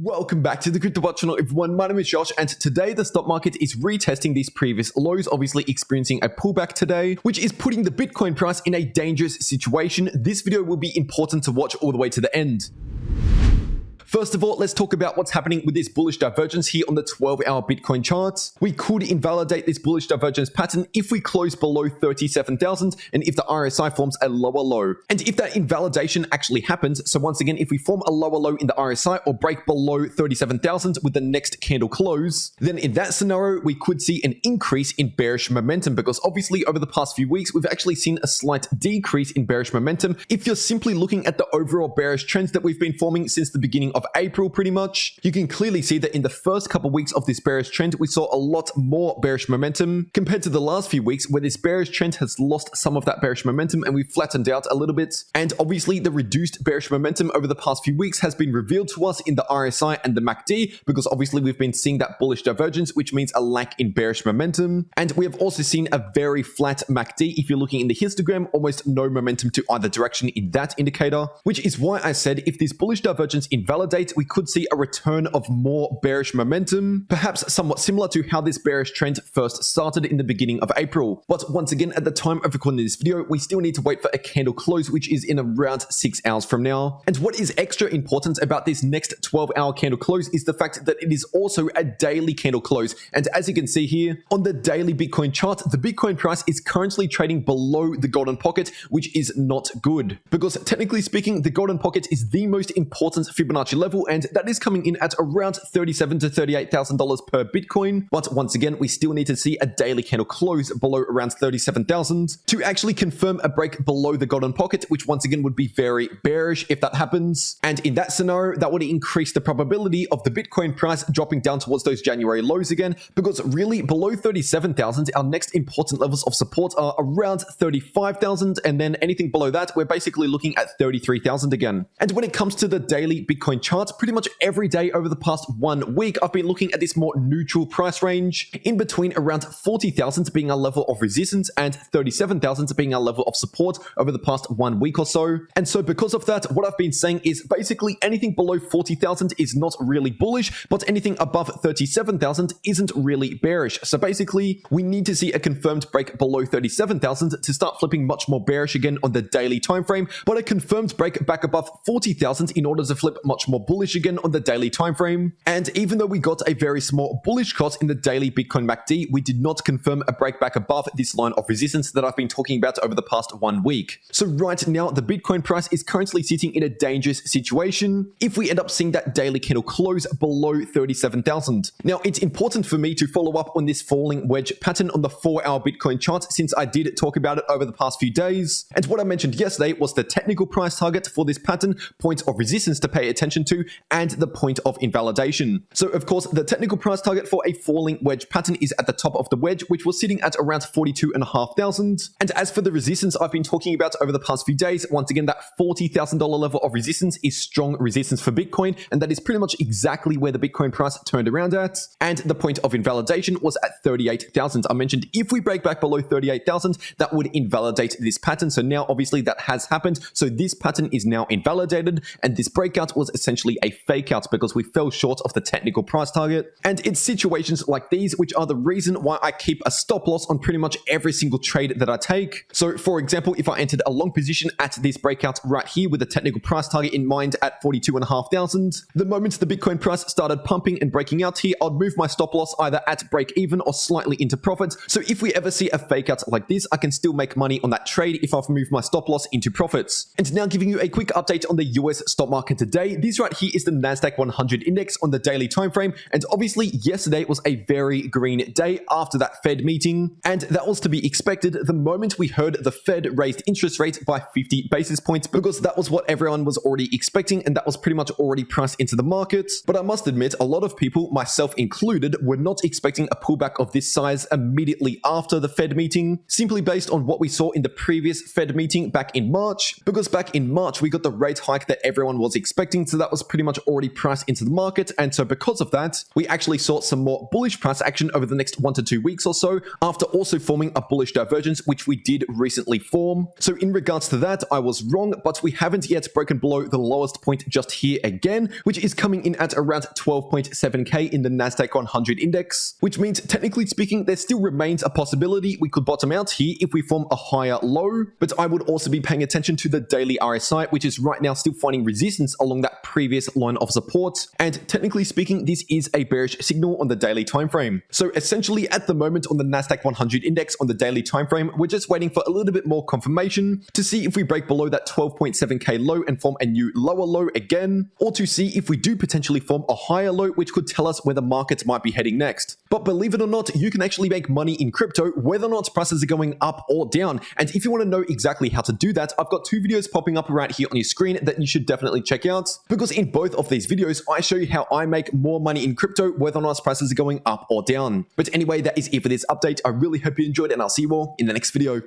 Welcome back to the cryptowrld channel, everyone. My name is Josh, and today the stock market is retesting these previous lows, obviously experiencing a pullback today, which is putting the Bitcoin price in a dangerous situation. This video will be important to watch all the way to the end. First of all, let's talk about what's happening with this bullish divergence here on the 12-hour Bitcoin charts. We could invalidate this bullish divergence pattern if we close below 37,000 and if the RSI forms a lower low. And if that invalidation actually happens, so once again, if we form a lower low in the RSI or break below 37,000 with the next candle close, then in that scenario, we could see an increase in bearish momentum, because obviously over the past few weeks, we've actually seen a slight decrease in bearish momentum. If you're simply looking at the overall bearish trends that we've been forming since the beginning of April, pretty much, you can clearly see that in the first couple of weeks of this bearish trend, we saw a lot more bearish momentum compared to the last few weeks where this bearish trend has lost some of that bearish momentum and we flattened out a little bit. And obviously the reduced bearish momentum over the past few weeks has been revealed to us in the RSI and the MACD, because obviously we've been seeing that bullish divergence, which means a lack in bearish momentum. And we have also seen a very flat MACD. If you're looking in the histogram, almost no momentum to either direction in that indicator, which is why I said if this bullish divergence invalidates, we could see a return of more bearish momentum, perhaps somewhat similar to how this bearish trend first started in the beginning of April. But once again, at the time of recording this video, we still need to wait for a candle close, which is in around 6 hours from now. And what is extra important about this next 12-hour candle close is the fact that it is also a daily candle close. And as you can see here on the daily Bitcoin chart, the Bitcoin price is currently trading below the golden pocket, which is not good, because technically speaking, the golden pocket is the most important Fibonacci level, and that is coming in at around $37,000 to $38,000 per Bitcoin. But once again, we still need to see a daily candle close below around 37,000 to actually confirm a break below the golden pocket, which once again would be very bearish if that happens. And in that scenario, that would increase the probability of the Bitcoin price dropping down towards those January lows again, because really below 37,000, our next important levels of support are around 35,000, and then anything below that, we're basically looking at 33,000 again. And when it comes to the daily Bitcoin chart, pretty much every day over the past 1 week, I've been looking at this more neutral price range in between around 40,000 being a level of resistance and 37,000 being a level of support over the past 1 week or so. And so because of that, what I've been saying is basically anything below 40,000 is not really bullish, but anything above 37,000 isn't really bearish. So basically, we need to see a confirmed break below 37,000 to start flipping much more bearish again on the daily time frame, but a confirmed break back above 40,000 in order to flip much more bullish again on the daily time frame. And even though we got a very small bullish cross in the daily Bitcoin MACD, we did not confirm a break back above this line of resistance that I've been talking about over the past 1 week. So right now, the Bitcoin price is currently sitting in a dangerous situation if we end up seeing that daily candle close below 37,000. Now, it's important for me to follow up on this falling wedge pattern on the 4-hour Bitcoin chart, since I did talk about it over the past few days. And what I mentioned yesterday was the technical price target for this pattern, point of resistance to pay attention to, and the point of invalidation. So of course, the technical price target for a falling wedge pattern is at the top of the wedge, which was sitting at around 42,500. And as for the resistance I've been talking about over the past few days, once again, that $40,000 level of resistance is strong resistance for Bitcoin, and that is pretty much exactly where the Bitcoin price turned around at. And the point of invalidation was at 38,000. I mentioned if we break back below 38,000, that would invalidate this pattern. So now obviously that has happened. So this pattern is now invalidated, and this breakout was essentially a fake out because we fell short of the technical price target. And it's situations like these which are the reason why I keep a stop loss on pretty much every single trade that I take. So for example, if I entered a long position at this breakout right here with a technical price target in mind at 42,500, the moment the Bitcoin price started pumping and breaking out here, I'd move my stop loss either at break even or slightly into profit. So if we ever see a fake out like this, I can still make money on that trade if I've moved my stop loss into profits. And now giving you a quick update on the US stock market today. This right here is the Nasdaq 100 index on the daily time frame, and obviously yesterday was a very green day after that Fed meeting, and that was to be expected the moment we heard the Fed raised interest rates by 50 basis points, because that was what everyone was already expecting, and that was pretty much already priced into the market. But I must admit, a lot of people, myself included, were not expecting a pullback of this size immediately after the Fed meeting, simply based on what we saw in the previous Fed meeting back in March, because back in March we got the rate hike that everyone was expecting, so that that was pretty much already priced into the market, and so because of that, we actually saw some more bullish price action over the next 1 to 2 weeks or so, after also forming a bullish divergence, which we did recently form. So in regards to that, I was wrong, but we haven't yet broken below the lowest point just here again, which is coming in at around 12.7k in the Nasdaq 100 index, which means technically speaking, there still remains a possibility we could bottom out here if we form a higher low, but I would also be paying attention to the daily RSI, which is right now still finding resistance along that previous line of support, and technically speaking, this is a bearish signal on the daily time frame. So essentially at the moment on the Nasdaq 100 index on the daily time frame, we're just waiting for a little bit more confirmation to see if we break below that 12.7k low and form a new lower low again, or to see if we do potentially form a higher low, which could tell us where the markets might be heading next. But believe it or not, you can actually make money in crypto whether or not prices are going up or down. And if you want to know exactly how to do that, I've got 2 videos popping up right here on your screen that you should definitely check out, because in both of these videos, I show you how I make more money in crypto whether or not prices are going up or down. But anyway, that is it for this update. I really hope you enjoyed, and I'll see you all in the next video.